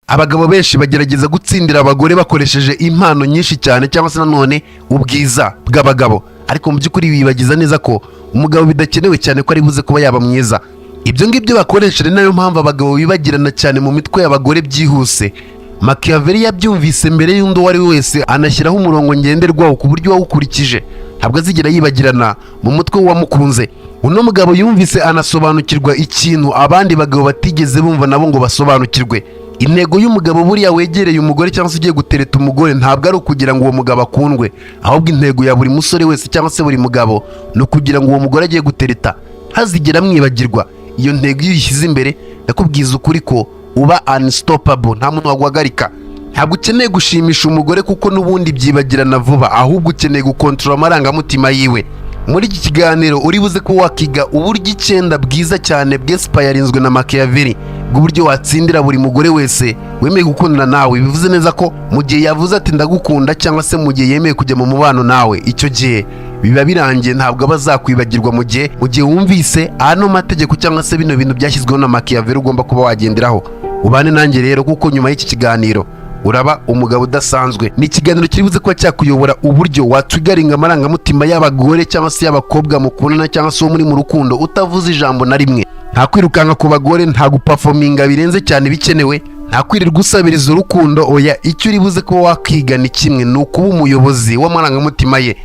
abagabo benshi bagerageza gutsindira abagore bakoresheje impano nyinshi cyane cyangwa se nanone ubwiza bw'abagabo, ariko mu by'ukuri bibagiza neza ko umugabo bidakenewe cyane ko ari buze kuba yaba mwiza. Ibyo ngibyo bakoresha ni nayo mpamvu abagabo bibagirana cyane mu mitwe y'abagore byihuse. Machiavelli yabyumvise mbere y'undi uwo ari we wese, anashyiraho umurongo ngenderwaho ku buryo wawukurikije ntabwo azigera yibagirana mu mutwe w'uwamukunze. Uno mugabo yumvise anasobanukirwa ikintu abandi bagabo batigeze bumva nabo ngo basobanukirwe. Intego y'umugabo buriya wegereye umugore cyangwa se ugiye gutereta umugore ntabwo ari ukugira ngo uwo mugabo akundwe, ahubwo intego ya buri musore wese cyangwa se buri mugabo ni ukugira ngo uwo mugore agiye gutereta ntazigera amwibagirwa. Iyo ntego iyo uyishyize imbere ndakubwiza ukuri ko uba unstoppable, nta muntu waguhagarika. Ntabwo ukeneye gushimisha umugore kuko n'ubundi byibagirana vuba, ahubwo ukeneye gukontorora amarangamutima yiwe. Muri iki kiganiro uri buze ko wakiga uburyo 9 bwiza cyane bw'inspirinzwe na Machiavelli bw'uburyo watsindira buri mugore wese wemeye gukundana nawe. Bivuze neza ko mu gihe yavuze ati ndagukunda cyangwa se mu gihe yemeye kujya mu mubano nawe, icyo gihe biba birangiye, ntabwo abazakwibagirwa mu gihe wumvise ano mategeko cyangwa se bino bintu byashyizweho na Machiavelli ugomba kuba wagenderaho. Ubane nanjye rero kuko nyuma y'iki kiganiro uraba umugabo udasanzwe. Ni ikiganiro kiribuze kuba cyakuyobora uburyo watwigaringa amarangamutima y'abagore cyangwa se y'abakobwa mukundana cyangwa se wo muri mu rukundo utavuze ijambo na rimwe. Nta kwirukanka ku bagore, nta guperforminga birenze cyane bikenewe, nta kwirirwa usabiriza urukundo. Oya, icyo uribuze kuba wakiga ni kimwe, ni ukuba umuyobozi w'amarangamutima ye.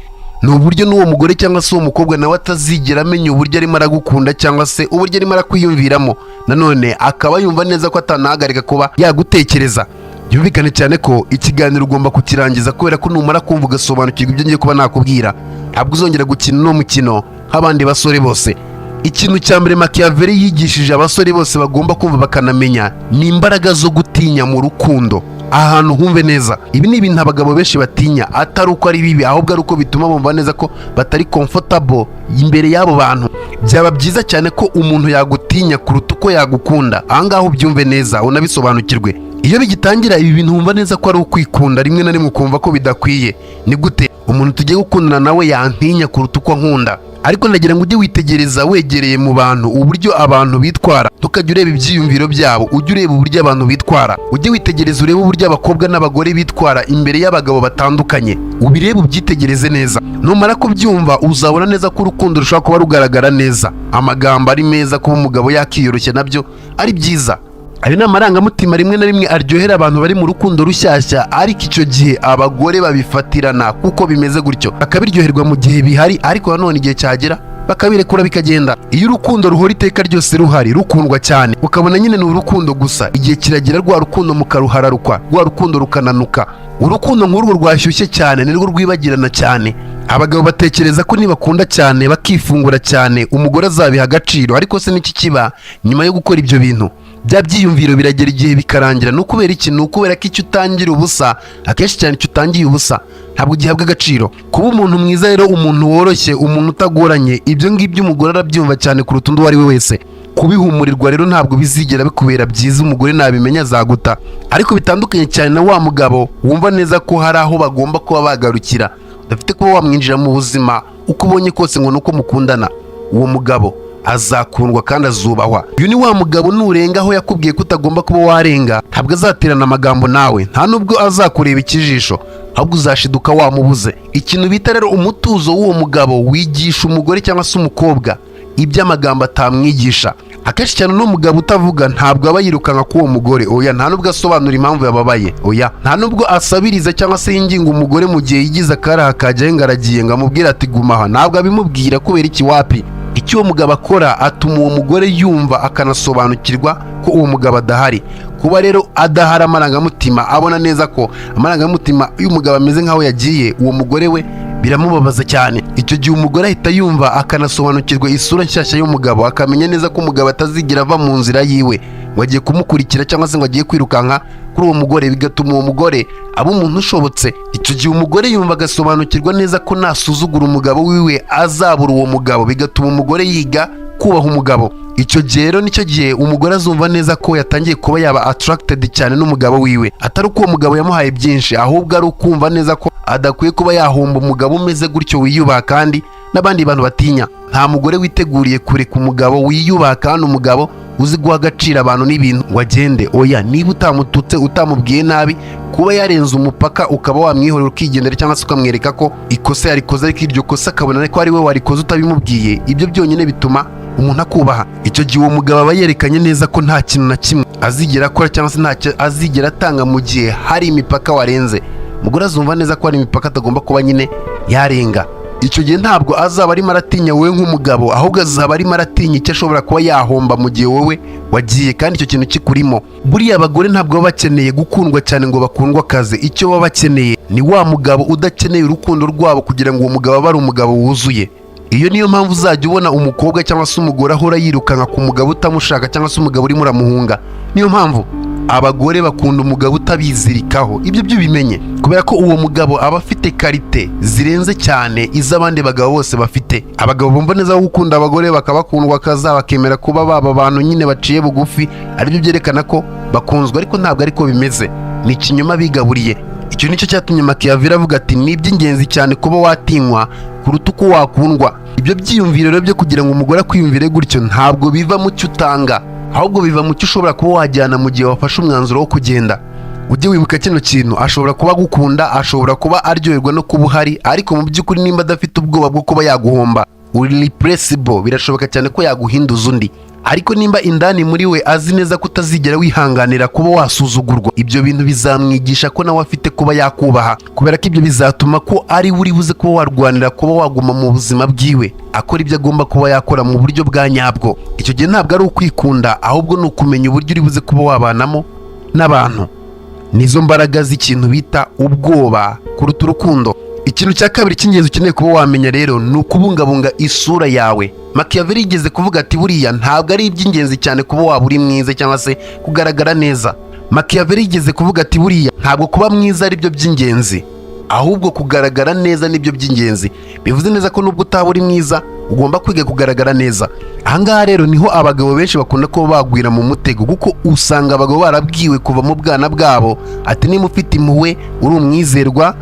Ni uburyo n'uwo mugore cyangwa se uwo mukobwa nawe atazigera amenya uburyo arimo aragukunda cyangwa se uburyo arimo arakwiyumviramo, nanone akaba yumva neza ko atanahagarika kuba yagutekereza. Byumvikane cyane ko ikiganiro ugomba kukirangiza, kubera ko numara kumva ugasobanukirwa ibyo ngiye kuba nakubwira ntabwo uzongera gukina no mukino nk'abandi basore bose. Ikintu cya mbere Machiavelli yigishije abasore bose bagomba kumva bakanamenya ni imbaraga zo gutinya mu rukundo. Ahantu humve neza, ibi ni ibintu abagabo benshi batinya, atari uko ari bibi, ahubwo ari uko bituma bumva neza ko batari comfortable imbere y'abo bantu. Byaba byiza cyane ko umuntu yagutinya kuruta uko yagukunda. Ahangaho byumve neza unabisobanukirwe. Iyo bigitangira ibi bintu wumva neza ko ari ukwikunda, rimwe na rimwe ukumva ko bidakwiye. Ni gute umuntu tugiye gukundana nawe yantinya kuruta uko nkunda? Ariko nagira ngo ujye witegereza wegereye mu bantu uburyo abantu bitwara, tukajya ureba ibyiyumviro byabo, ujye ureba uburyo abantu bitwara, ujye witegereza urebe uburyo abakobwa n'abagore bitwara imbere y'abagabo batandukanye, ubirebe ubyitegereze neza. Numara kubyumva uzabona neza ko urukundo rushobora kuba rugaragara neza, amagambo ari meza, kuba umugabo yakiyoroshya nabyo ari byiza. Ari n'amarangamutima rimwe na rimwe aryohera abantu bari mu rukundo rushyashya, ariko icyo gihe abagore babifatirana kuko bimeze gutyo, bakabiryoherwa mu gihe bihari, ariko nanone igihe cyagera bakabirekura bikagenda. Iyo urukundo ruhora iteka ryose ruhari, rukundwa cyane, ukabona nyine ni urukundo gusa, igihe kiragera rwa rukundo mukaruhararukwa, rwa rukundo rukananuka. Urukundo nk'urwo rwashyushye cyane nirwo rwibagirana cyane. Abagabo batekereza ko nibakunda cyane bakifungura cyane umugore azabiha agaciro, ariko se n'iki kiba nyuma yo gukora ibyo bintu? Bya byiyumviro biragera igihe bikarangira. No kubera iki? No kubera ko icyo utangira ubusa, akenshi cyane icyo utangiye ubusa ntabwo gihabwa agaciro. Kuba umuntu mwiza rero, umuntu woroshye, umuntu utagoranye, ibyo ngibyo umugore arabyumva cyane kuruta undi uwo ari we wese. Kubihumurirwa rero ntabwo bizigera bikubera byiza, umugore nabimenya azaguta. Ariko bitandukanye cyane na wa mugabo wumva neza ko hari aho bagomba kuba bagarukira, udafite kuba wamwinjira mu buzima uko ubonye kose ngo nuko mukundana. Uwo mugabo azakundwa kandi azubahwa. Uyu ni wa mugabo nurenga aho yakubwiye ko utagomba kuba warenga, ntabwo azaterana amagambo nawe, nta nubwo azakureba ikijisho, ahubwo uzashiduka wamubuze. Ikintu bita rero umutuzo w'uwo mugabo wigisha umugore cyangwa se umukobwa iby'amagambo atamwigisha. Akenshi cyane n'umugabo utavuga ntabwo aba yirukanka k'uwo mugore, oya, nta nubwo asobanura impamvu yababaye, oya, nta nubwo asabiriza cyangwa se yinginga umugore mu gihe yigize akaraha kajyaho ngo aragiye ngo amubwire ati gumaha, ntabwo abimubwira. Kubera iki? Wapi? Icyo uwo mugabo akora atuma uwo mugore yumva akanasobanukirwa ko uwo mugabo adahari. Kuba rero adahari amarangamutima, abona neza ko amarangamutima y'umugabo ameze nk'aho yagiye, uwo mugore we biramubabaza cyane. Icyo gihe umugore ahita yumva akanasobanukirwa isura nshyashya y'umugabo, akamenya neza ko umugabo atazigira ava mu nzira yiwe ngo agiye kumukurikira cyangwa se ngo agiye kwirukanka kuri uwo mugore, bigatuma uwo mugore aba umuntu ushobotse. Icyo gihe umugore yumva agasobanukirwa neza ko nasuzugura umugabo wiwe azabura uwo mugabo, bigatuma umugore yiga kubaha umugabo. icyo gihe rero nicyo gihe umugore azumva neza ko yatangiye kuba yaba attracted cyane n'umugabo wiwe, atari uko uwo mugabo yamuhaye byinshi, ahubwo ari ukumva neza ko adakwiye kuba yahomba umugabo umeze gutyo wiyubaha kandi n'abandi bantu batinya. Nta mugore witeguriye kureka umugabo wiyubaha kandi umugabo uzi guha agaciro abantu n'ibintu ngo agende. Oya, niba utamututse utamubwiye nabi, kuba yarenze umupaka ukaba wamwihorera ukigendera cyangwa se ukamwereka ko ikosa yarikoze, ariko iryo kosa akabona ko ari we warikoze utabimubwiye, ibyo byonyine bituma umuntu akubaha. Icyo gihe uwo mugabo aba yerekanye neza ko nta kintu na kimwe azigera akora cyangwa se ntacyo azigera atanga mu gihe hari imipaka warenze. Umugore azumva neza ko hari imipaka atagomba kuba nyine yarenga. Icyo gihe ntabwo azaba arimo aratinya wowe nk'umugabo, ahubwo azaba arimo aratinya icyo ashobora kuba yahomba mu gihe wowe wagiye kandi icyo kintu kikurimo. Buriya abagore ntabwo baba bakeneye gukundwa cyane ngo bakundwe akazi, icyo baba bakeneye ni wa mugabo udakeneye urukundo rwabo kugira ngo uwo mugabo abe ari umugabo wuzuye. Iyo niyo mpamvu uzajya ubona umukobwa cyangwa se umugore ahora yirukanka ku mugabo utamushaka cyangwa se umugabo urimo uramuhunga. Niyo mpamvu abagore bakunda umugabo utabizirikaho. Ibyo byo bimenye, kubera ko uwo mugabo aba afite karite zirenze cyane iz'abandi bagabo bose bafite. Abagabo bumva neza gukunda abagore bakabakundwa akaza bakemera kuba baba abantu nyine baciye bugufi, aribyo byerekana ko bakunzwe, ariko ntabwo ariko bimeze. Ni ikinyoma bigaburiye. Icyo nicyo cyatumye Machiavelli avuga ati ni iby'ingenzi cyane kuba watinywa kuruta uko wakundwa. Ibyo byiyumviro rero byo kugira ngo umugore akwiyumvire gutyo ntabwo biva mu cyo utanga, ahubwo biva mu cyo ushobora kuba wajyana mu gihe wafashe umwanzuro wo kugenda. Ujye wibuka kino kintu, ashobora kuba agukunda, ashobora kuba aryoherwa no kuba uhari, ariko mu by'ukuri nimba adafite ubwoba bwo kuba yaguhomba, uri replaceable, birashoboka cyane ko yaguhinduza undi. Ariko nimba indani muri we azi neza ko utazigera wihanganira kuba wasuzugurwa, ibyo bintu bizamwigisha ko nawe afite kuba yakubaha, kubera ko ibyo bizatuma ko ari uri buze kuba warwanira kuba waguma mu buzima bwiwe, akora ibyo agomba kuba yakora mu buryo bwa nyabwo. Icyo gihe ntabwo ari ukwikunda, ahubwo ni ukumenya uburyo uri buze kuba wabanamo n'abantu. Nizo mbaraga z'ikintu bita ubwoba kuruta urukundo. Ikintu cya kabiri cy'ingenzi ukeneye kuba wamenya rero ni ukubungabunga isura yawe. Machiavelli yigeze kuvuga ati buriya ntabwo ari iby'ingenzi cyane kuba waba uri mwiza cyangwa se kugaragara neza. Machiavelli yigeze kuvuga ati buriya ntabwo kuba mwiza ari byo by'ingenzi, ahubwo kugaragara neza nibyo by'ingenzi. Bivuze neza ko nubwo utaba uri mwiza ugomba kwiga kugaragara neza. Ahangaha rero niho abagabo benshi bakunda kuba bagwira mu mutego, kuko usanga abagabo barabwiwe kuva mu bwana bwabo ati niba ufite impuhwe, uri umwizerwa,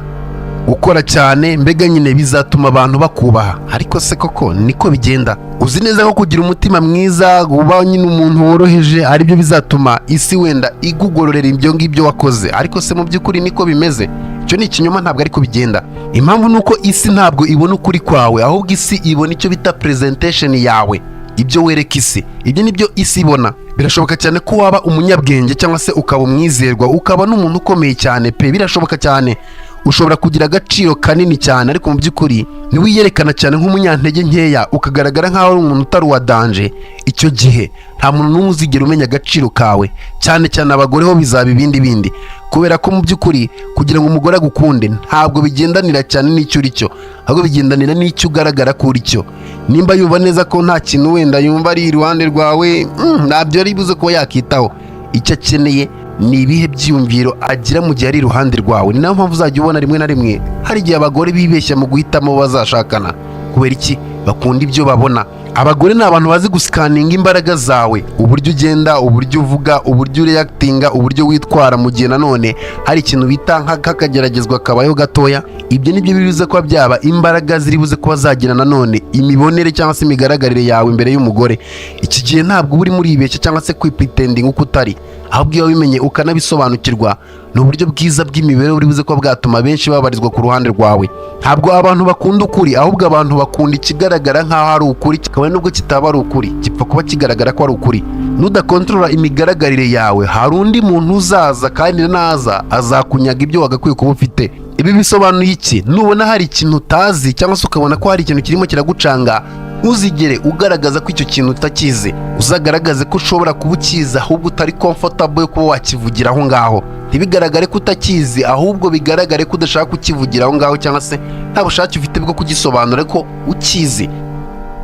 gukora cyane, mbega nyine bizatuma abantu bakubaha. Ariko se koko niko bigenda? Uzi neza ko kugira umutima mwiza, kuba nyine umuntu woroheje aribyo bizatuma isi wenda igugororera ibyo ngibyo wakoze? Ariko se mu by'ukuri niko bimeze? Icyo ni ikinyoma, ntabwo ariko bigenda. Impamvu ni uko isi ntabwo ibona ukuri kwawe, ahubwo isi ibona icyo bita presentation yawe, ibyo wereka isi. Ibyo nibyo isi ibona. Birashoboka cyane ko waba umunyabwenge cyangwa se ukaba umwizerwa, ukaba n'umuntu ukomeye cyane pe, birashoboka cyane. Ushobora kugira agaciro kanini cyane, ariko mu by'ukuri niwiyerekana cyane nk'umunyantege nkeya, ukagaragara nk'aho ari umuntu utari uwa danje, icyo gihe nta muntu n'umwe uzigera umenya agaciro kawe. Cyane cyane abagore ho bizaba ibindi bindi, kubera ko mu by'ukuri kugira ngo umugore agukunde ntabwo bigendanira cyane n'icyo uri cyo, ahubwo bigendanira n'icyo ugaragara ko uri cyo. Nimba yumva neza ko nta kintu wenda yumva ari iruhande rwawe, ntabyo ari buze kuba yakitaho. Icyo akeneye ni ibihe byiyumviro agira mu gihe ari iruhande rwawe. Ni nayo mpamvu uzajya ubona rimwe na rimwe hari igihe abagore bibeshya mu guhitamo bazashakana. Kubera iki? Bakunda ibyo babona. Abagore ni abantu bazi gusikaninga imbaraga zawe, uburyo ugenda, uburyo uvuga, uburyo reactinga, uburyo witwara mu gihe nanone hari ikintu bita nk'akageragezwa kabayeho gatoya. Ibyo nibyo bibuze kuba byaba imbaraga ziri buze kuba zagira nanone imibonere cyangwa se imigaragarire yawe imbere y'umugore. Iki gihe ntabwo uri muri ibeshya cyangwa se kwipretending uko utari, ahubwo iyo bimenye ukanabisobanukirwa, ni uburyo bwiza bw'imibereho buri buze kuba bwatuma benshi babarizwa ku ruhande rwawe. Ntabwo abantu bakunda ukuri, ahubwo abantu bakunda ikigaragara nk'aho ari ukuri, kikaba nubwo kitaba ari ukuri, gipfa kuba kigaragara ko ari ukuri. Nudakontorora imigaragarire yawe, hari undi muntu uzaza kandi naza azakunyaga ibyo wagakwiye kuba ufite. Ibi bisobanuye iki? Nubona hari ikintu utazi cyangwa se ukabona ko hari ikintu kirimo kiragucanga, ntuzigere ugaragaza ko icyo kintu utakizi. Uzagaragaze ko ushobora kuba ukizi, ahubwo utari comfortable yo kuba wakivugira aho ngaho. Ntibigaragare ko utakizi, ahubwo bigaragare ko udashaka kukivugira aho ngaho, cyangwa se nta bushake ufite bwo kugisobanura ko ukizi.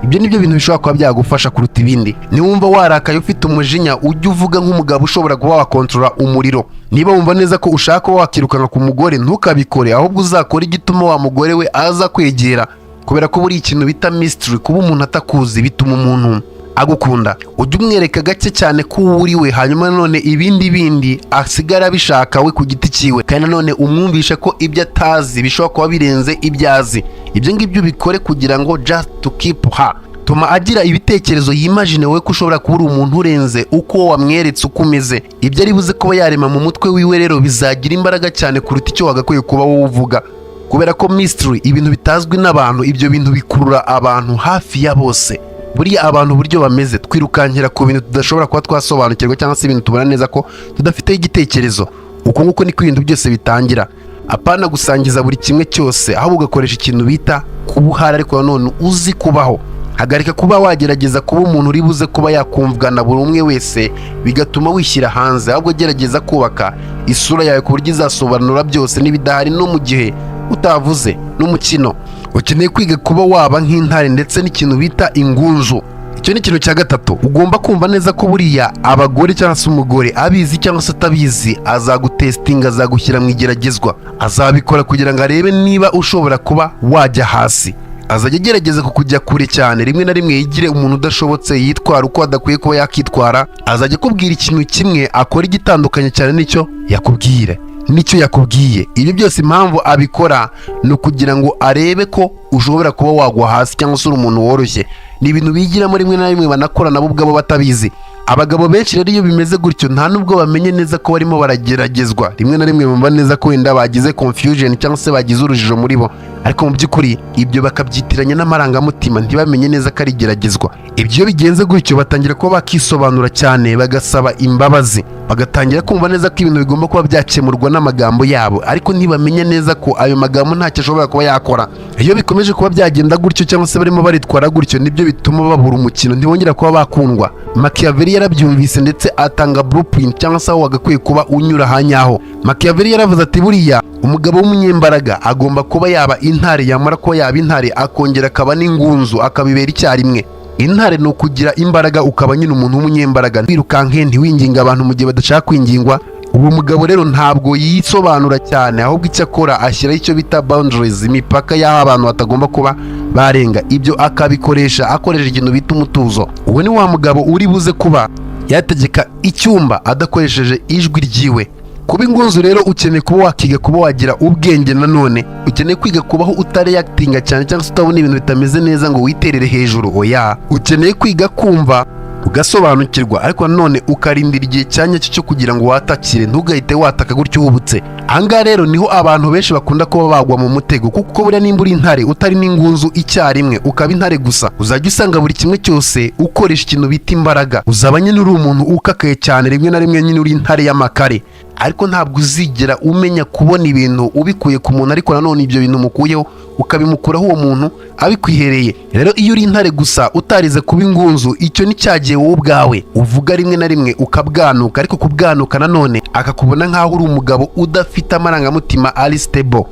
Ibyo nibyo bintu bishobora kuba byagufasha kuruta ibindi. Niwumva warakaye ufite umujinya, ujye uvuga nk'umugabo ushobora kuba wakontorora umuriro. Niba wumva neza ko ushaka kuba wakirukanka ku mugore, ntukabikore, ahubwo uzakora igituma wa mugore we aza kwegera. Kubera ko buri ikintu bita mystery, kuba umuntu atakuzi bituma umuntu agukunda, ujye umwereka gake cyane ko uwo uri we, hanyuma nanone ibindi asigara abishaka we ku giti cyiwe, kandi nanone umwumvishe ko ibyo atazi bishobora kuba birenze ibyo azi. Ibyo ngibyo ubikore kugira ngo just to keep her, tuma agira ibitekerezo yimagine wowe ko ushobora kuba uri umuntu urenze uko wamweretse uko umeze. Ibyo ari buze kuba yarema mu mutwe wiwe rero bizagira imbaraga cyane kuruta icyo wagakwiye kuba wowe uvuga, kubera ko mystery, ibintu bitazwi n'abantu, ibyo bintu bikurura abantu hafi ya bose. Buriya abantu uburyo bameze, twirukankira ku bintu tudashobora kuba twasobanukirwa cyangwa se ibintu tubona neza ko tudafite igitekerezo. Uko nguko niko ibintu byose bitangira. Apana gusangiza buri kimwe cyose, ahubwo ugakoresha ikintu bita kubuhara, ariko nanone uzi kubaho. Hagarika kuba wagerageza kuba umuntu uri buze kuba yakumvwa na buri umwe wese, bigatuma wishyira hanze. Ahubwo gerageza kubaka isura yawe ku buryo izasobanura byose n'ibidahari no mu gihe utavuze n'umukino. Ukeneye kwiga kuba waba nk'intare ndetse n'ikintu bita ingunzu. Icyo ni ikintu cya gatatu. Ugomba kumva neza ko buriya abagore cyangwa se umugore, abizi cyangwa se atabizi, azagutestinga, azagushyira mu igeragezwa. Azabikora kugira ngo arebe niba ushobora kuba wajya hasi. Azajya agerageza kukujya kure cyane, rimwe na rimwe yigire umuntu udashobotse, yitwara uko adakwiye kuba yakitwara. Azajya akubwira ikintu kimwe, akora igitandukanye cyane nicyo yakubwiye. Ibyo byose impamvu abikora ni ukugira ngo arebe ko ushobora kuba wagwa hasi cyangwa se uri umuntu woroshye. Ni ibintu bigiramo rimwe na rimwe banakora nabo ubwabo batabizi. Abagabo benshi rero iyo bimeze gutyo nta nubwo bamenye neza ko barimo barageragezwa. Rimwe na rimwe bumva neza ko wenda bagize confusion cyangwa se bagize urujijo muri bo, ariko mu by'ukuri ibyo bakabyitiranya n'amarangamutima, ntibamenye neza ko ari igeragezwa. Ibyo iyo bigenze gutyo batangira kuba bakisobanura cyane, bagasaba imbabazi, bagatangira kumva neza ko ibintu bigomba kuba byakemurwa n'amagambo yabo, ariko ntibamenye neza ko ayo magambo ntacyo ashobora kuba yakora. Iyo bikomeje kuba byagenda gutyo cyangwa se barimo baritwara gutyo, nibyo bituma babura umukino, ntibongera kuba bakundwa. Machiavelli yarabyumvise ndetse atanga blueprint cyangwa se aho wagakwiye kuba unyura hanyaho. Machiavelli yaravuze ati buriya umugabo w'umunyembaraga agomba kuba yaba intare, yamara kuba yaba intare akongera akaba n'ingunzu, akabibera icyarimwe. Intare ni ukugira imbaraga ukaba nyine umuntu w'umunyembaraga, wirukanke ntiwinginga abantu mu gihe badashaka kwingingwa. Uwo mugabo rero ntabwo yisobanura cyane, ahubwo icyo akora ashyiraho icyo bita boundaries, imipaka y'aho abantu batagomba kuba barenga. Ibyo akabikoresha akoresha ikintu bita umutuzo. Uwo ni wa mugabo uri buze kuba yategeka icyumba adakoresheje ijwi ryiwe. Kuba ingunzu rero ukeneye kuba wakiga kuba wagira ubwenge, nanone ukeneye kwiga kubaho utareactinga cyane cyangwa se utabona ibintu bitameze neza ngo witerere hejuru. Oya, ukeneye kwiga kumva ugasobanukirwa, ariko nanone ukarindira igihe cyanya cyo kugira ngo watakire, ntugahite wataka gutyo uhubutse. Ahangaha rero niho abantu benshi bakunda kuba bagwa mu mutego, kuko buriya nimba uri intare utari n'ingunzu icyarimwe, ukaba intare gusa, uzajya usanga buri kimwe cyose ukoresha ikintu bita imbaraga. Uzaba nyine uri umuntu ukakaye cyane, rimwe na rimwe nyine uri intare y'amakare, ariko ntabwo uzigera umenya kubona ibintu ubikuye ku muntu, ariko nanone ibyo bintu umukuyeho ukabimukuraho uwo muntu abikwihereye. Rero iyo uri intare gusa utarize kuba ingunzu, icyo ni cyagiye wowe ubwawe uvuga rimwe na rimwe ukabwanuka, ariko kubwanuka nanone akakubona nk'aho uri umugabo udafite amarangamutima ari stable.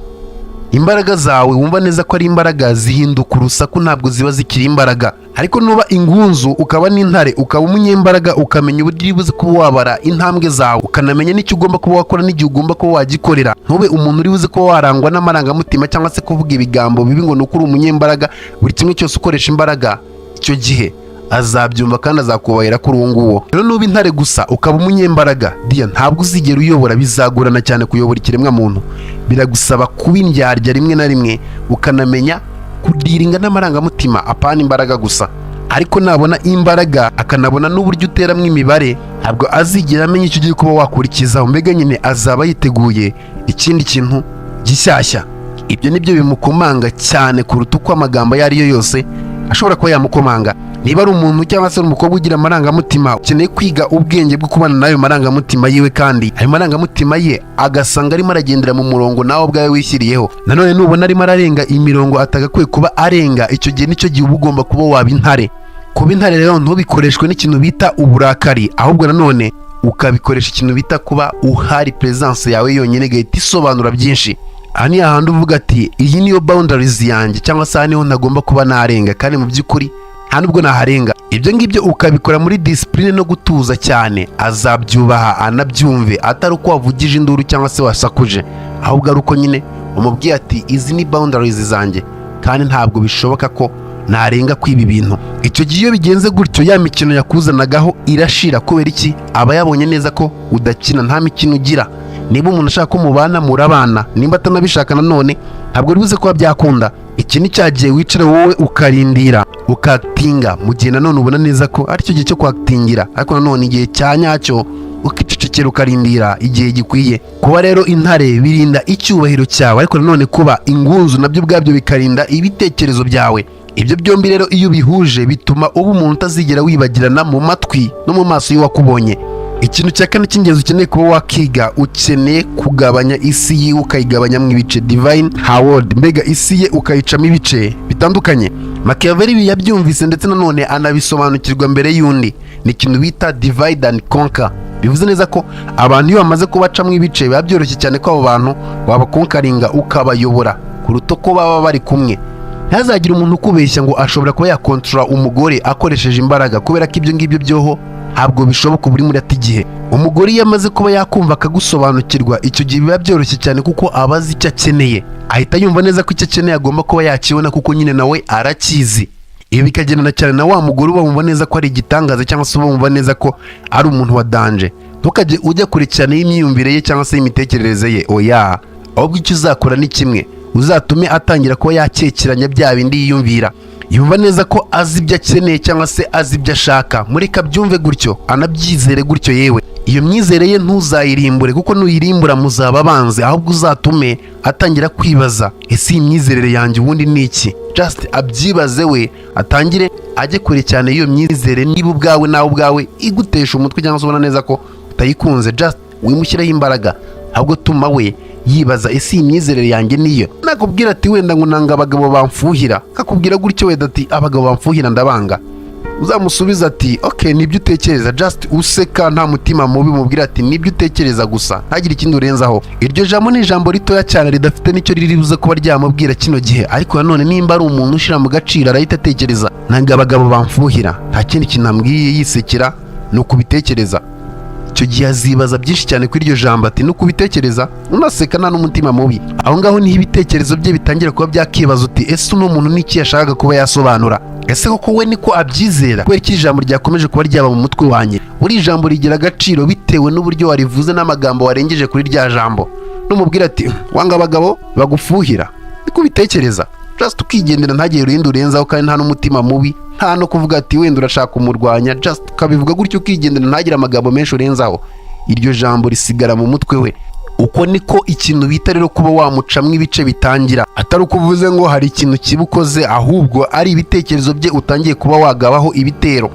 Imbaraga zawe wumva neza ko ari imbaraga zihinduka urusaku, ntabwo ziba zikiri imbaraga. Ariko nuba ingunzu ukaba n'intare, ukaba umunyembaraga, ukamenya uburyo buze kuba wabara intambwe zawe, ukanamenya n'icyo ugomba kuba wakora n'igihe ugomba kuba wagikorera. Ntube umuntu uri buze kuba warangwa n'amarangamutima cyangwa se kuvuga ibigambo bibi ngo nuko uri umunyembaraga. Buri kimwe cyose ukoresha imbaraga, icyo gihe azabyumva kandi azakubahira kuri uwo nguwo. Rero nuba intare gusa ukaba umunyembaraga, dia ntabwo uzigera uyobora. Bizagorana cyane kuyobora ikiremwa muntu, biragusaba kuba indyarya rimwe na rimwe, ukanamenya kudiringa n'amarangamutima, apana imbaraga gusa. Ariko nabona imbaraga akanabona n'uburyo uteramwo imibare, ntabwo azigera amenya icyo ugiye kuba wakurikizaho. Mbega nyine azaba yiteguye ikindi kintu gishyashya. Ibyo nibyo bimukomanga cyane kuruta uko amagambo ayo ari yo yose ashobora kuba yamukomanga. Niba ari umuntu cyangwa se umukobwa ugira amarangamutima, ukeneye kwiga ubwenge bwo kubana n'ayo marangamutima yiwe, kandi ayo marangamutima ye agasanga arimo aragendera mu murongo nawe ubwawe wishyiriyeho. Nanone nubona arimo ararenga imirongo atagakwiye kuba arenga, icyo gihe nicyo gihe uba ugomba kuba waba intare. Kuba intare rero ntubikoreshwe n'ikintu bita uburakari, ahubwo nanone ukabikoresha ikintu bita kuba uhari, presence yawe yonyine igahita isobanura byinshi. Aha ni ahandi uvuga ati iyi niyo boundaries yanjye, cyangwa se aha niho ntagomba kuba narenga, kandi mu by'ukuri nta nubwo naharenga. Ibyo ngibyo ukabikora muri discipline no gutuza cyane, azabyubaha anabyumve, atari uko wavugije induru cyangwa se wasakuje, ahubwo ari uko nyine umubwiye ati izi ni boundaries zanjye, kandi ntabwo bishoboka ko narenga kwiba bintu. Icyo gihe iyo bigenze gutyo ya mikino yakuzanagaho irashira. Kubera iki? aba yabonye neza ko udakina, nta mikino ugira. Niba umuntu ashaka ko mubana murabana, nimba atanabishaka nanone ntabwo bivuze ko byakunda. Iki ni cyagiye wicara wowe ukarindira ukatinga mu gihe nanone ubona neza ko ari cyo gihe cyo kwatingira, ariko nanone igihe cya nyacyo ukicecekera ukarindira igihe gikwiye. Kuba rero intare birinda icyubahiro cyawe, ariko nanone kuba ingunzu nabyo ubwabyo bikarinda ibitekerezo byawe. Ibyo byombi rero iyo bihuje bituma uba umuntu utazigera wibagirana mu matwi no mu maso y'uwakubonye. Ikintu cya kane cy'ingenzi ukeneye kuba wakiga, ukeneye kugabanya isi yiwe ukayigabanya mu ibice. Divine Howard, mbega isi ye ukayicamo ibice bitandukanye. Machiavelli yabyumvise ndetse nanone anabisobanukirwa mbere y'undi. Ni ikintu bita divide and conquer. Bivuze neza ko abantu iyo bamaze kubacamo ibice biba byoroshye cyane ko abo bantu wabakonkaringa ukabayobora kuruta ko baba bari kumwe. Ntihazagire umuntu ukubeshya ngo ashobora kuba yakontorora umugore akoresheje imbaraga, kubera ko ibyo ngibyo byoho ntabwo bishoboka. Buri muri ati gihe umugore iyo amaze kuba yakumva akagusobanukirwa, icyo gihe biba byoroshye cyane kuko aba azi icyo akeneye, ahita yumva neza ko icyo akeneye agomba kuba yakibona kuko nyine nawe arakizi. Ibi bikagendana cyane na wa mugore uba wumva neza ko ari igitangaza cyangwa se uba wumva neza ko ari umuntu wa danje. Ntukajye ujya kure cyane y'imyumvire ye cyangwa se y'imitekerereze ye, oya. Ahubwo icyo uzakora ni kimwe, uzatume atangira kuba yakekeranya bya bindi yiyumvira. Yumva neza ko azi ibyo akeneye cyangwa se azi ibyo ashaka. Mureka byumve gutyo, anabyizere gutyo yewe. Iyo myizere ye ntuzayirimbure, kuko nuyirimbura muzaba banze, ahubwo uzatume atangira kwibaza, ese iyi myizerere yanjye ubundi ni iki? Just abyibaze we, atangire ajye kure cyane iyo myizere. Niba ubwawe nawe ubwawe igutesha umutwe cyangwa se ubona neza ko utayikunze, just wimushyiraho imbaraga, ahubwo tuma we yibaza, ese iyi myizerere yanjye niyo? Nakubwira ati wenda ngo nanga abagabo bamfuhira, kakubwira gutyo wenda ati abagabo bamfuhira ndabanga, uzamusubiza ati okay, nibyo utekereza. Just useka nta mutima mubi, mubwira ati nibyo utekereza gusa, ntagire ikindi urenzaho. Iryo jambo ni ijambo ritoya cyane ridafite nicyo riri buze kuba ryamubwira kino gihe, ariko nanone nimba ari umuntu ushyira mu gaciro arahita atekereza, nanga abagabo bamfuhira, nta kindi kintu ambwiye yisekera ni ukubitekereza. Icyo gihe azibaza byinshi cyane kuri iryo jambo, ati nukubitekereza unaseka nta n'umutima mubi. Aho ngaho niho ibitekerezo bye bitangira kuba byakibaza, uti ese uno muntu niki yashakaga kuba yasobanura? Ese koko we niko abyizera? Kubera ko ijambo ryakomeje kuba ryaba mu mutwe wanjye. Buri jambo rigira agaciro bitewe n'uburyo warivuze n'amagambo warengeje kuri rya jambo. Numubwira ati wanga abagabo bagufuhira, niko bitekereza. Just ukigendera, ntagire urindi urenzaho, kandi nta n'umutima mubi, nta no kuvuga ati wenda urashaka kumurwanya. Just ukabivuga gutyo ukigendera, ntagire amagambo menshi urenzaho. Iryo jambo risigara mu mutwe we. Uko niko ikintu bita rero kuba wamucamwo ibice bitangira. Atari uko uvuze ngo hari ikintu kibukoze, ahubwo ari ibitekerezo bye utangiye kuba wagabaho ibitero.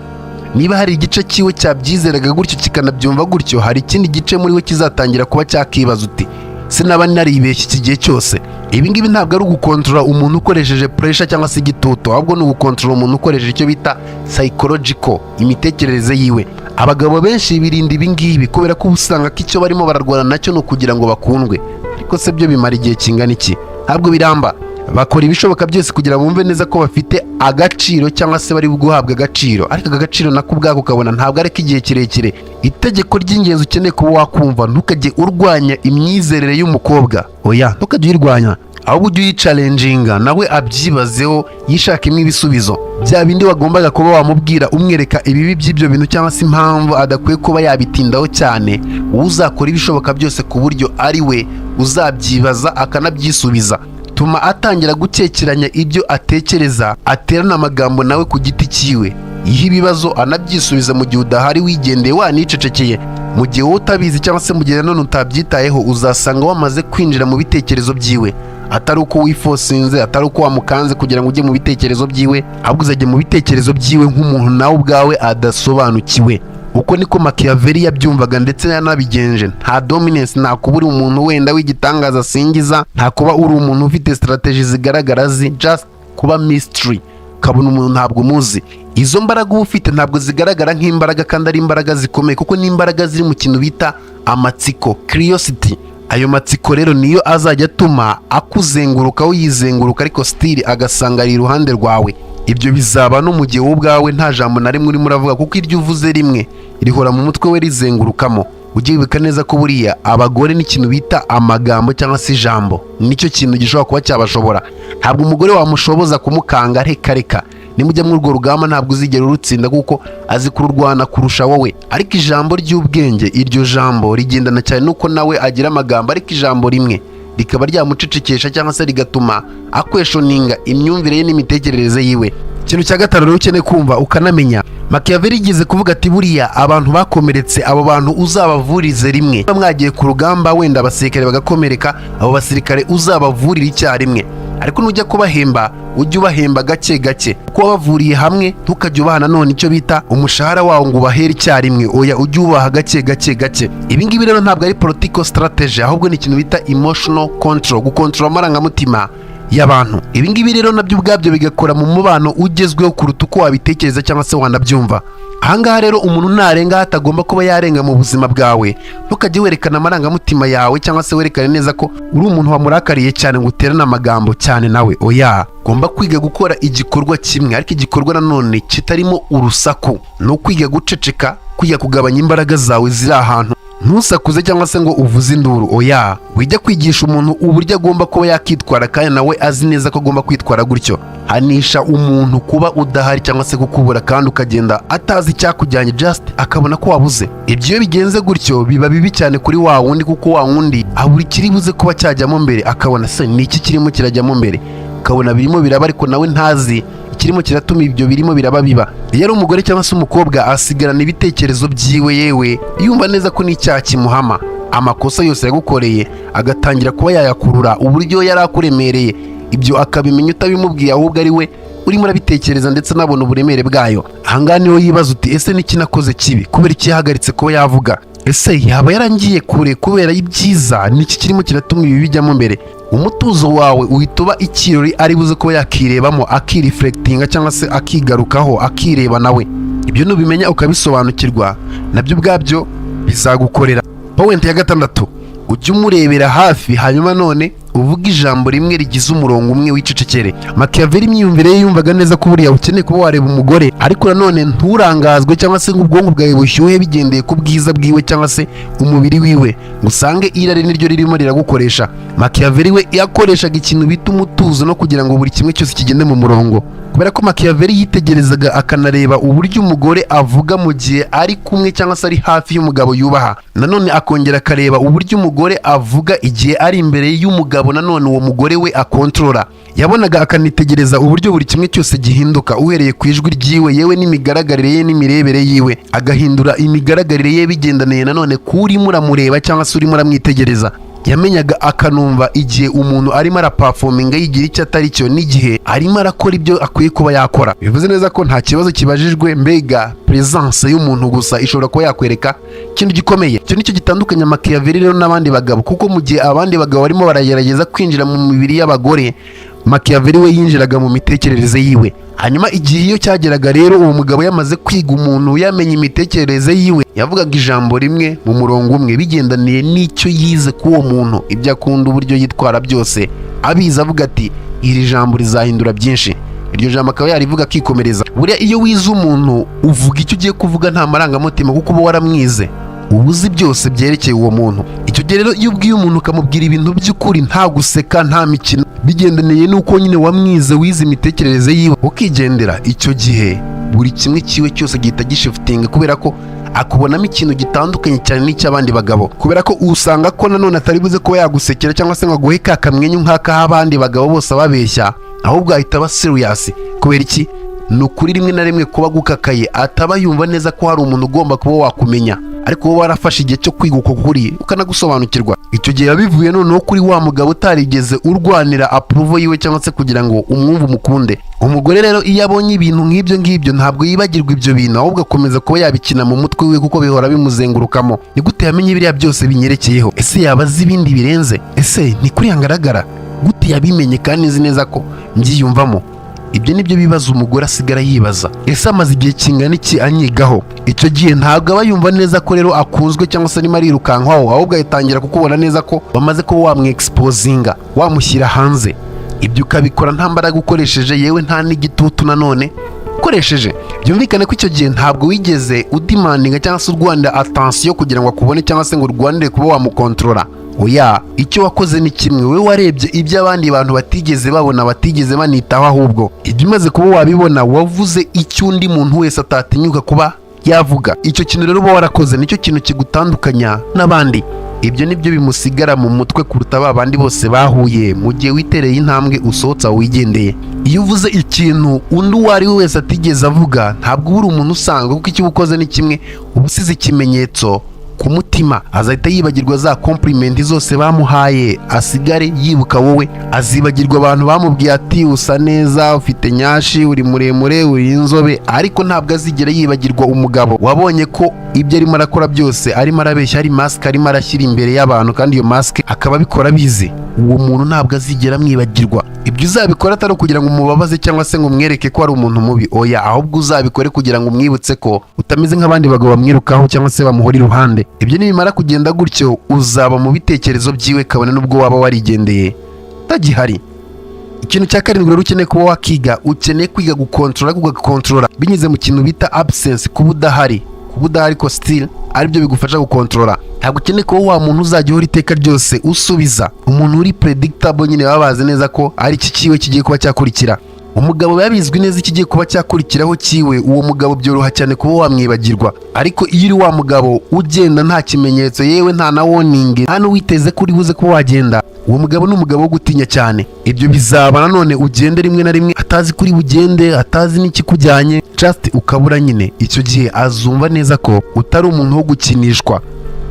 Niba hari igice kiwe cyabyizeraga gutyo kikanabyumva gutyo, hari ikindi gice muri we kizatangira kuba cyakibaza, uti sinaba naribeshye iki gihe cyose. Ibi ngibi ntabwo ari ugukontorora umuntu ukoresheje pressure cyangwa se igitutu, ahubwo ni ugukontorora umuntu ukoresheje icyo bita psychological, imitekerereze yiwe. Abagabo benshi birinda ibi ngibi kubera ko usanga ko icyo barimo bararwana nacyo no kugira ngo bakundwe, ariko se byo bimara igihe kingana iki? Ntabwo biramba. Bakora ibishoboka byose kugira ngo bumve neza ko bafite agaciro cyangwa se bari guhabwa agaciro, ariko aka gaciro nako ubwako ukabona ntabwo ari igihe kirekire. Itegeko ry'ingenzi ukeneye kuba wakumva, ntukajye urwanya imyizerere y'umukobwa, oya, ntukajye uyirwanya, ahubwo ujye uyicalenjinga, nawe abyibazeho yishakemo ibisubizo. Bya bindi wagombaga kuba wamubwira umwereka ibibi by'ibyo bintu cyangwa se impamvu adakwiye kuba yabitindaho cyane, uzakora ibishoboka byose ku buryo ari we uzabyibaza akanabyisubiza. Tuma atangira gukekeranya ibyo atekereza, aterana amagambo nawe ku giti cyiwe. Ihe ibibazo anabyisubiza mu gihe udahari wigendeye wanicecekeye. Mu gihe wowe utabizi cyangwa se mu gihe none utabyitayeho, uzasanga wamaze kwinjira mu bitekerezo byiwe. Atari uko wifosinze, atari uko wamukanze kugira ngo ujye mu bitekerezo byiwe, ahubwo uzajya mu bitekerezo byiwe nk'umuntu nawe ubwawe adasobanukiwe. Uko niko Machiavelli yabyumvaga ndetse yanabigenje. Nta dominance, nta kuba uri umuntu wenda w'igitangaza asingiza, nta kuba uri umuntu ufite strategy zigaragara zi, just kuba mystery, kabona umuntu ntabwo muzi. Izo mbaraga uba ufite ntabwo zigaragara nk'imbaraga, kandi ari imbaraga zikomeye kuko ni imbaraga ziri mu kintu bita amatsiko, curiosity. Ayo matsiko rero niyo azajya atuma akuzengurukaho yizenguruka, ariko still agasanga ari iruhande rwawe. Ibyo bizaba no mu gihe wowe ubwawe nta jambo na rimwe urimo uravuga, kuko iryo uvuze rimwe rihora mu mutwe we rizengurukamo. Ujye wibuka neza ko buriya abagore n'ikintu bita amagambo cyangwa se ijambo nicyo kintu gishobora kuba cyabashobora. Ntabwo umugore wamushoboza kumukanga, reka nimujya muri urwo rugamba ntabwo uzigera urutsinda kuko azi kururwana kurusha wowe. Ariko ijambo ry'ubwenge, iryo jambo rigendana cyane nuko nawe agira amagambo, ariko ijambo rimwe rikaba ryamucecekesha cyangwa se rigatuma akweshoninga imyumvire ye n'imitekerereze yiwe. Ikintu cya gatanu rero ukeneye kumva ukanamenya, Machiavelli yigeze kuvuga ati buriya abantu bakomeretse, abo bantu uzabavurize rimwe. Mwagiye ku rugamba wenda abasirikare bagakomereka, abo basirikare uzabavurira icyarimwe, ariko nujya kubahemba ujye ubahemba gake gake, kuko wabavuriye hamwe ntukajye ubaha nanone icyo bita umushahara wawo ngo ubahere icyarimwe, oya ujye ubaha gake gake gake. Ibi ngibi rero ntabwo ari political strategy, ahubwo ni ikintu bita emotional control, gukontrola amarangamutima y'abantu. Ibi ngibi rero nabyo ubwabyo bigakora mu mubano ugezweho kuruta uko wabitekereza cyangwa se wanabyumva. Ahangaha rero umuntu narenga hatagomba kuba yarenga mu buzima bwawe, ntukajye werekana amarangamutima yawe cyangwa se werekane neza ko uri umuntu wamurakariye cyane ngo uterane amagambo cyane nawe, oya. Ugomba kwiga gukora igikorwa kimwe, ariko igikorwa nanone kitarimo urusaku. Ni ukwiga guceceka, kwiga kugabanya imbaraga zawe ziri ahantu, ntusakuze cyangwa se ngo uvuze induru, oya. Wijya kwigisha umuntu uburyo agomba kuba yakitwara kandi nawe azi neza ko agomba kwitwara gutyo. Hanisha umuntu kuba udahari cyangwa se kukubura kandi ukagenda atazi icyakujyanye, just akabona ko wabuze. Ibyo iyo bigenze gutyo biba bibi cyane kuri wa wundi, kuko wa wundi abura ikiri buze kuba cyajyamo mbere, akabona se ni iki kirimo kirajyamo mbere, akabona birimo biraba ariko nawe ntazi kirimo kiratuma ibyo birimo biraba biba. Iyo ari umugore cyangwa se umukobwa asigarana ibitekerezo byiwe, yewe yumva neza ko n'icyaha kimuhama, amakosa yose yagukoreye agatangira kuba yayakurura uburyo yari akuremereye, ibyo akabimenya utabimubwiye, ahubwo ari we urimo urabitekereza ndetse anabona uburemere bwayo. Ahangaha niho yibaza uti ese niki nakoze kibi, kubera iki yahagaritse kuba yavuga, ese yaba yarangiye kure kubera ibyiza, niki kirimo kiratuma ibi bijyamo mbere. Umutuzo wawe uhita uba ikirori ari buze kuba yakirebamo, akireflectinga cyangwa se akigarukaho, akireba nawe. Ibyo nubimenya ukabisobanukirwa, nabyo ubwabyo bizagukorera. Point ya gatandatu, ujye umurebera hafi, hanyuma none uvuga ijambo rimwe rigize umurongo umwe wicecekere. Machiavelli imyumvire ye yumvaga neza ko buriya ukeneye kuba wareba umugore, ariko nanone nturangazwe cyangwa se ngo ubwonko bwawe bushyuhe bigendeye ku bwiza bwiwe cyangwa se umubiri wiwe, ngo usange irari niryo ririmo riragukoresha. Machiavelli we yakoreshaga ikintu bita umutuzo no kugira ngo buri kimwe cyose kigende mu murongo, kubera ko Machiavelli yitegerezaga akanareba uburyo umugore avuga mu gihe ari kumwe cyangwa se ari hafi y'umugabo yubaha, nanone akongera akareba uburyo umugore avuga igihe ari imbere y'umugabo nanone uwo mugore we akontorora. Yabonaga akanitegereza uburyo buri kimwe cyose gihinduka, uhereye ku ijwi ryiwe, yewe n'imigaragarire ye n'imirebere yiwe, agahindura imigaragarire ye bigendaniye nanone kurimo uramureba cyangwa se urimo uramwitegereza. Yamenyaga akanumva igihe umuntu arimo araperforminga yigira icyo atari cyo, n'igihe arimo arakora ibyo akwiye kuba yakora. Bivuze neza ko nta kibazo kibajijwe, mbega presence y'umuntu gusa ishobora kuba yakwereka ikintu gikomeye. Icyo nicyo gitandukanya Machiavelli rero n'abandi bagabo, kuko mu gihe abandi bagabo barimo baragerageza kwinjira mu mibiri y'abagore, Machiavelli we yinjiraga mu mitekerereze yiwe. Hanyuma igihe iyo cyageraga rero uwo mugabo yamaze kwiga umuntu, yamenye imitekerereze yiwe, yavugaga ijambo rimwe mu murongo umwe bigendaniye n'icyo yize k'uwo muntu, ibyo akunda, uburyo yitwara byose abizi, avuga ati iri jambo rizahindura byinshi. Iryo jambo akaba yarivuga akikomereza. Buriya iyo wize umuntu uvuga icyo ugiye kuvuga nta marangamutima, kuko uba waramwize, ubuzi byose byerekeye uwo muntu. Icyo gihe rero iyo ubwiye umuntu ukamubwira ibintu by'ukuri, nta guseka nta mikino, bigendaniye n'uko nyine wamwize, wize imitekerereze yiwe, ukigendera, icyo gihe buri kimwe kiwe cyose gihita gishifitinga, kubera ko akubonamo ikintu gitandukanye cyane n'icy'abandi bagabo, kubera ko usanga ko nanone atari buze kuba yagusekera cyangwa se ngo aguhe ka kamwenyu nk'akaho abandi bagabo bose babeshya, ahubwo ahita aba serious. Kubera iki? Ni ukuri rimwe na rimwe kuba gukakaye ataba yumva neza ko hari umuntu ugomba kuba wakumenya, ariko wowe warafashe igihe cyo kwiga uko kuri ukanagusobanukirwa. Icyo gihe yabivuye noneho kuri wa mugabo utarigeze urwanira approval yiwe cyangwa se kugira ngo umwumve umukunde. Umugore rero iyo abonye ibintu nk'ibyo ngibyo ntabwo yibagirwa ibyo bintu, ahubwo akomeza kuba yabikina mu mutwe we kuko bihora bimuzengurukamo. Ni gute yamenye biriya byose binyerekeyeho? Ese yabazi ibindi birenze? Ese ni kuri yangaragara gute yabimenye kandi nzi neza ko mbyiyumvamo? Ibyo nibyo bibazo umugore asigara yibaza. Ese amaze igihe kingana iki anyigaho? Icyo gihe ntabwo aba yumva neza ko rero akunzwe cyangwa se arimo arirukankwaho, ahubwo atangira kukubona neza ko bamaze kuba wamwexposinga, wamushyira hanze. Ibyo ukabikora nta mbaraga ukoresheje, yewe nta n'igitutu nanone ukoresheje. Byumvikane ko icyo gihe ntabwo wigeze udimandinga cyangwa se urwanira attention kugira ngo akubone cyangwa se ngo urwanire kuba wamukontorora. oya, icyo wakoze ni kimwe, we warebye ibyo abandi bantu batigeze babona, batigeze banitaho, ahubwo ibyo umaze kuba wabibona wavuze icyo undi muntu wese atatinyuka kuba yavuga. Icyo kintu rero uba warakoze nicyo kintu kigutandukanya n'abandi. Ibyo nibyo bimusigara mu mutwe kuruta ba bandi bose bahuye mu gihe witereye intambwe usohotse aho wigendeye. Iyo uvuze ikintu undi uwo ari we wese atigeze avuga, ntabwo uba uri umuntu usanzwe, kuko icyo ukoze ni kimwe, uba usize ikimenyetso ku mutima. Azahita yibagirwa za komplimenti zose bamuhaye, asigare yibuka wowe. Azibagirwa abantu bamubwiye ati usa neza, ufite nyashi, uri muremure, uri inzobe, ariko ntabwo azigera yibagirwa umugabo wabonye ko ibyo arimo arakora byose arimo arabeshya, ari masike arimo arashyira imbere y'abantu, kandi iyo masike akaba abikora abizi. Uwo muntu ntabwo azigera amwibagirwa. Ibyo uzabikora atari kugira ngo umubabaze cyangwa se ngo umwereke ko ari umuntu mubi, oya, ahubwo uzabikore kugira ngo umwibutse ko utameze nk'abandi bagabo bamwirukaho cyangwa se bamuhora iruhande. Ibyo nibimara kugenda gutyo, uzaba mu bitekerezo byiwe kabone n'ubwo waba warigendeye utagihari. Ikintu cya karindwi rero ukeneye kuba wakiga, ukeneye kwiga gukontorora binyuze mu kintu bita absence, kuba udahari ko still aribyo bigufasha gukontorora. Ntabwo ukeneye kuba wa muntu uzajya uhora iteka ryose usubiza, umuntu uri predictable, nyine baba bazi neza ko ari iki kiwe kigiye kuba cyakurikira. Umugabo biba bizwi neza ikigiye kuba cyakurikiraho kiwe, uwo mugabo byoroha cyane kuba wamwibagirwa. Ariko iyo uri wa mugabo ugenda nta kimenyetso, yewe nta na warning, nta n'uwiteze ko uri buze kuba wagenda, uwo mugabo ni umugabo wo gutinya cyane. Ibyo bizaba nanone ugende rimwe na rimwe atazi kuri bugende, atazi n'ikikujyanye, just ukabura nyine. Icyo gihe azumva neza ko utari umuntu wo gukinishwa.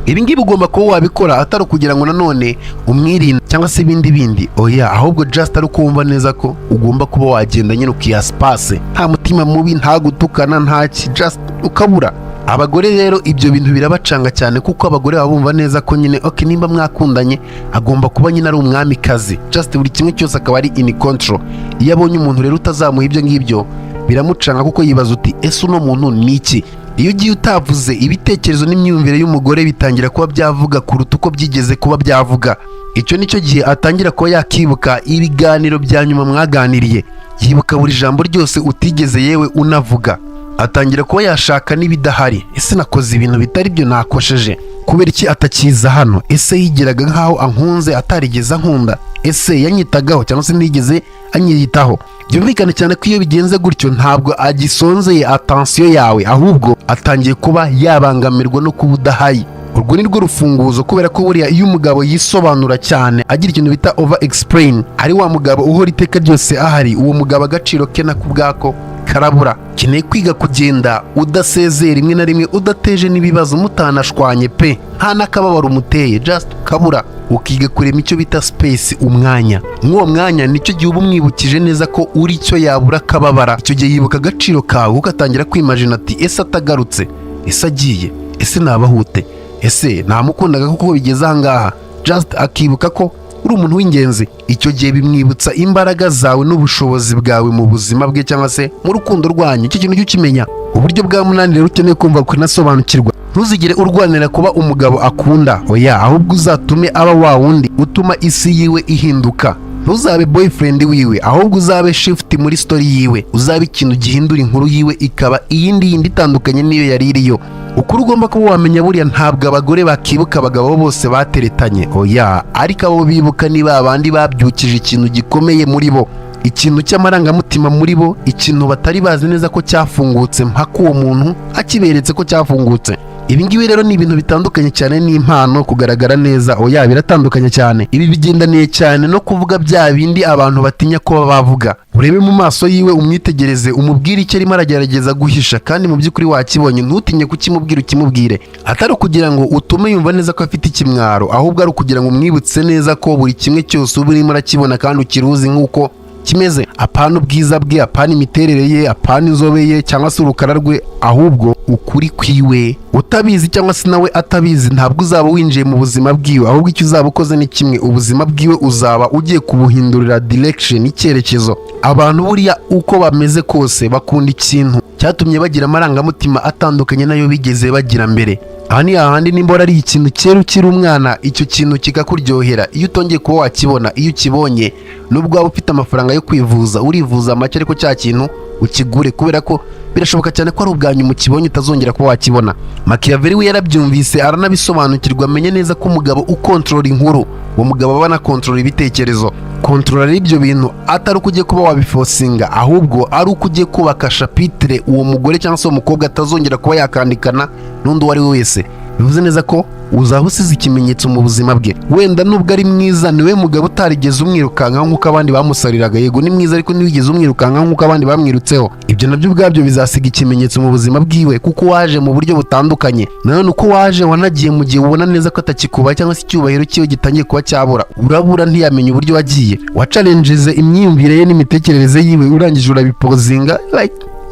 Ibi ngibi ugomba kuba wabikora atari kugira ngo nanone umwirinde cyangwa se ibindi, oya, ahubwo just ari kumva neza ko ugomba kuba wagenda nyine ukiha space, nta mutima mubi, nta gutukana, ntaki, just ukabura. Abagore rero ibyo bintu birabacanga cyane, kuko abagore baba bumva neza ko nyine okay, nimba mwakundanye agomba kuba nyine ari umwamikazi, just buri kimwe cyose akaba ari in control. Iyo abonye umuntu rero utazamuha ibyo ngibyo biramucanga, kuko yibaza uti ese uno muntu ni iki? Iyo ugiye utavuze, ibitekerezo n'imyumvire y'umugore bitangira kuba byavuga kuruta uko byigeze kuba byavuga. Icyo nicyo gihe atangira kuba yakibuka ibiganiro bya nyuma mwaganiriye, yibuka buri jambo ryose utigeze yewe unavuga. Atangira kuba yashaka n'ibidahari, ese nakoze ibintu bitari byo, nakosheje, kubera iki atakiza hano? Ese yigiraga nk'aho ankunze atarigeze ankunda? Ese yanyitagaho cyangwa se ntigeze anyiyitaho? Byumvikane cyane ko iyo bigenze gutyo ntabwo agisonzeye attention yawe, ahubwo atangiye kuba yabangamirwa no kuba udahari. Urwo ni rwo rufunguzo, kubera ko buriya iyo umugabo yisobanura cyane, agira ikintu bita over explain, ari wa mugabo uhora iteka ryose ahari, uwo mugabo agaciro ke na kubwako karabura. Keneye kwiga kugenda udasezera, rimwe na rimwe udateje n'ibibazo, mutanashwanye pe, nta n'akababaro umuteye, just kabura. Ukiga kurema icyo bita space, umwanya. Mw'uwo mwanya nicyo gihe uba umwibukije neza ko uri cyo yabura akababara. Icyo gihe yibuka agaciro kawe, ugatangira kwimagine ati ese atagarutse, ese agiye, ese nabahute, ese namukundaga kuko bigeze ahangaha, just akibuka ko uri umuntu w'ingenzi. Icyo gihe bimwibutsa imbaraga zawe n'ubushobozi bwawe mu buzima bwe cyangwa se mu rukundo rwanyu. Icyo kintu ukimenya. Uburyo bwa munani rero ukeneye kumva kunasobanukirwa, ntuzigere urwanira kuba umugabo akunda, oya, ahubwo uzatume aba wa wundi utuma isi yiwe ihinduka. Ntuzabe boyfriend wiwe, ahubwo uzabe shift muri story yiwe, uzabe ikintu gihindura inkuru yiwe ikaba iyindi itandukanye niyo yari iriyo. Ukuri ugomba kuba wamenya, buriya ntabwo abagore bakibuka abagabo bose bateretanye, oya, ariko abo bibuka niba abandi babyukije ikintu gikomeye muri bo, ikintu cy'amarangamutima muri bo, ikintu batari bazi neza ko cyafungutse mpaka uwo muntu akiberetse ko cyafungutse. Ibi ngibi rero ni ibintu bitandukanye cyane n'impano kugaragara neza, oya, biratandukanye cyane. Ibi bigendaniye cyane no kuvuga bya bindi abantu batinya ko bavuga. Urebe mu maso yiwe, umwitegereze, umubwire icyo arimo aragerageza guhisha, kandi mu by'ukuri wakibonye, ntutinye kukimubwira, ukimubwire. Atari ukugira ngo utume yumva neza ko afite ikimwaro, ahubwo ari ukugira ngo umwibutse neza ko buri kimwe cyose uba urimo arakibona kandi ukiruzi nk'uko kimeze. Apana ubwiza bwe, apana imiterere ye, apana inzobe ye cyangwa se urukara rwe, ahubwo ukuri kwiwe. Utabizi cyangwa se nawe atabizi, ntabwo uzaba winjiye mu buzima bwiwe, ahubwo icyo uzaba ukoze ni kimwe, ubuzima bwiwe uzaba ugiye kubuhindurira direction, icyerekezo. Abantu buriya uko bameze kose bakunda ikintu cyatumye bagira amarangamutima atandukanye nayo bigeze bagira mbere. Aha ni hahandi nimba ari ikintu kera ukiri umwana, icyo kintu kikakuryohera. Iyo utongeye kuba wakibona, iyo ukibonye, nubwo waba ufite amafaranga yo kwivuza, urivuza make, ariko cya kintu ukigure, kubera ko birashoboka cyane ko ari ubwa nyuma ukibonye utazongera kuba wakibona. Machiavelli we yarabyumvise aranabisobanukirwa, amenye neza ko umugabo ukontorora inkuru, uwo mugabo aba anakontorora ibitekerezo. Kontrola ibyo bintu atari uko ugiye kuba wabifosinga, ahubwo ari uko ugiye kubaka chapitre uwo mugore cyangwa se uwo mukobwa atazongera kuba yakandikana n'undi uwo ari we wese. Bivuze neza ko uzaba usize ikimenyetso mu buzima bwe. Wenda nubwo ari mwiza, niwe mugabo utarigeze umwirukanka nk'uko abandi bamusariraga. Yego ni mwiza, ariko ntiwigeze umwirukanka nk'uko abandi bamwirutseho. Ibyo nabyo ubwabyo bizasiga ikimenyetso mu buzima bwiwe, kuko waje mu buryo butandukanye. Nanone uko waje wanagiye mu gihe ubona neza ko atakikuba cyangwa se icyubahiro cyiwe gitangiye kuba cyabura. Urabura ntiyamenye uburyo wagiye. Wacalenjeze imyiyumvire ye n'imitekerereze yiwe, urangije urabipozinga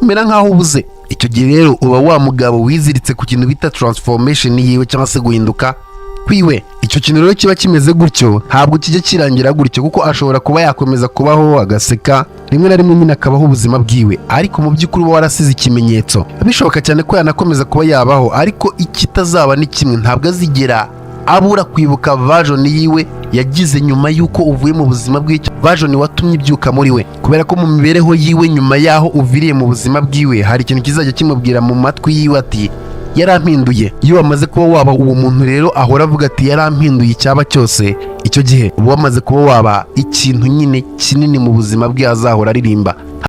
mera nk'aho ubuze. Icyo gihe rero uba wa mugabo wiziritse ku kintu bita transformation yiwe cyangwa se guhinduka kwiwe. Icyo kintu rero kiba kimeze gutyo, ntabwo kijya kirangira gutyo, kuko ashobora kuba yakomeza kubaho agaseka, rimwe na rimwe nyine akabaho ubuzima bwiwe, ariko mu by'ukuri uba warasize ikimenyetso. Bishoboka cyane ko yanakomeza kuba yabaho, ariko ikitazaba ni kimwe, ntabwo azigera abura kwibuka version yiwe yagize nyuma y'uko uvuye mu buzima bw'icyo version watumye ibyuka muri we. Kubera ko mu mibereho yiwe nyuma y'aho uviriye mu buzima bwiwe, hari ikintu kizajya kimubwira mu matwi yiwe ati yarampinduye. Iyo wamaze kuba waba uwo muntu rero ahora avuga ati yarampinduye icyaba cyose, icyo gihe uba wamaze kuba waba ikintu nyine kinini mu buzima bwe azahora aririmba.